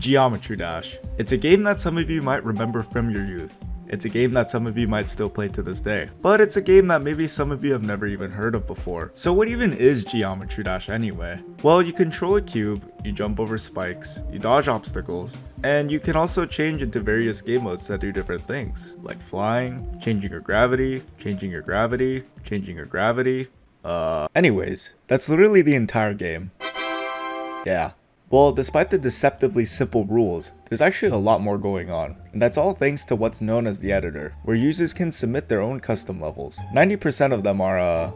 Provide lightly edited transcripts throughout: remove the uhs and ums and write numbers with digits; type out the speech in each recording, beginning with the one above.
Geometry Dash. It's a game that some of you might remember from your youth. It's a game that some of you might still play to this day. But it's a game that maybe some of you have never even heard of before. So what even is Geometry Dash anyway? Well, you control a cube, you jump over spikes, you dodge obstacles, and you can also change into various game modes that do different things, like flying, changing your gravity, changing your gravity, changing your gravity. Anyways, that's literally the entire game. Yeah. Well, despite the deceptively simple rules, there's actually a lot more going on, and that's all thanks to what's known as the editor, where users can submit their own custom levels. 90% of them are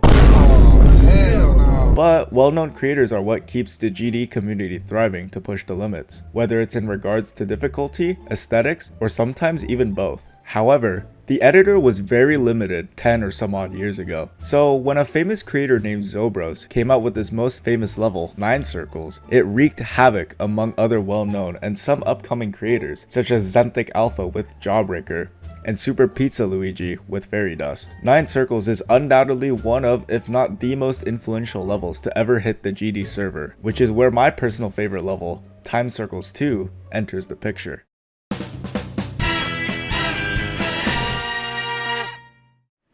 but well-known creators are what keeps the GD community thriving to push the limits, whether it's in regards to difficulty, aesthetics, or sometimes even both. However, the editor was very limited 10 or some odd years ago. So when a famous creator named Zobros came out with his most famous level, 9 Circles, it wreaked havoc among other well-known and some upcoming creators, such as Zenthic Alpha with Jawbreaker, and Super Pizza Luigi with Fairy Dust. 9 Circles is undoubtedly one of, if not the most influential levels to ever hit the GD server, which is where my personal favorite level, Time Circles 2, enters the picture.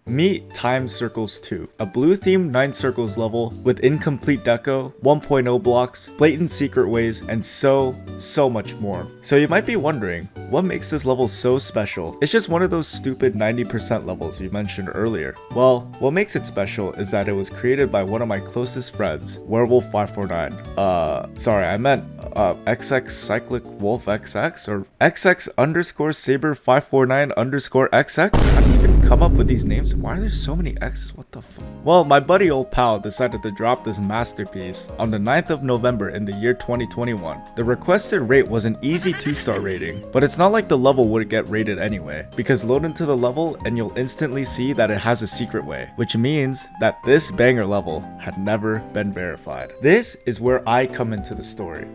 Meet Time Circles 2, a blue-themed 9 Circles level with incomplete deco, 1.0 blocks, blatant secret ways, and so much more. So you might be wondering, what makes this level so special? It's just one of those stupid 90% levels you mentioned earlier. Well, what makes it special is that it was created by one of my closest friends, Werewolf549. Sorry, I meant XX Cyclic Wolf XX or XX underscore Saber 549 underscore XX? How do you even come up with these names? Why are there so many X's? What the fuck? Well, my buddy old pal decided to drop this masterpiece on the 9th of November in the year 2021. The requested rate was an easy 2-star rating, but it's not like the level would get rated anyway, because load into the level and you'll instantly see that it has a secret way, which means that this banger level had never been verified. This is where I come into the story.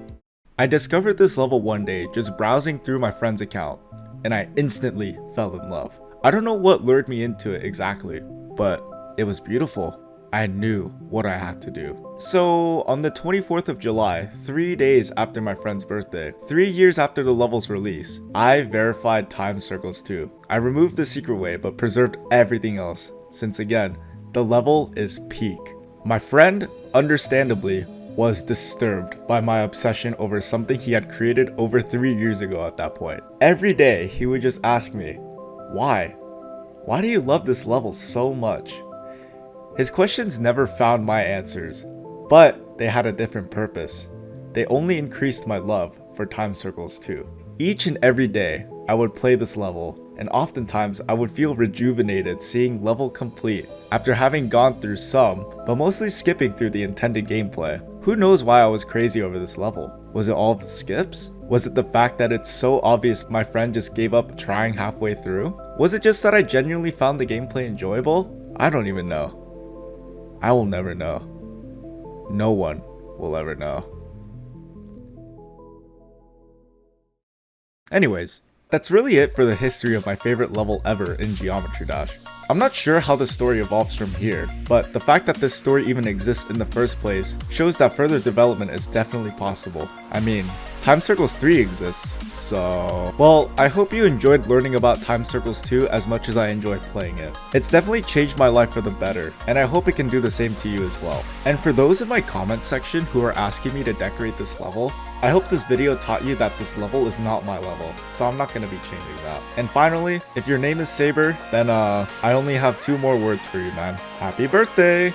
I discovered this level one day just browsing through my friend's account, and I instantly fell in love. I don't know what lured me into it exactly, but it was beautiful. I knew what I had to do. So on the 24th of July, 3 days after my friend's birthday, 3 years after the level's release, I verified Time Circles 2. I removed the secret way but preserved everything else, since again, the level is peak. My friend, understandably, was disturbed by my obsession over something he had created over 3 years ago at that point. Every day, he would just ask me, why? Why do you love this level so much? His questions never found my answers, but they had a different purpose. They only increased my love for Time Circles 2. Each and every day, I would play this level, and oftentimes I would feel rejuvenated seeing level complete after having gone through some, but mostly skipping through the intended gameplay. Who knows why I was crazy over this level? Was it all of the skips? Was it the fact that it's so obvious my friend just gave up trying halfway through? Was it just that I genuinely found the gameplay enjoyable? I don't even know. I will never know. No one will ever know. Anyways, that's really it for the history of my favorite level ever in Geometry Dash. I'm not sure how the story evolves from here, but the fact that this story even exists in the first place shows that further development is definitely possible. I mean, Time Circles 3 exists, so... Well, I hope you enjoyed learning about Time Circles 2 as much as I enjoyed playing it. It's definitely changed my life for the better, and I hope it can do the same to you as well. And for those in my comment section who are asking me to decorate this level, I hope this video taught you that this level is not my level, so I'm not going to be changing that. And finally, if your name is Saber, then I only have 2 more words for you, man. Happy birthday!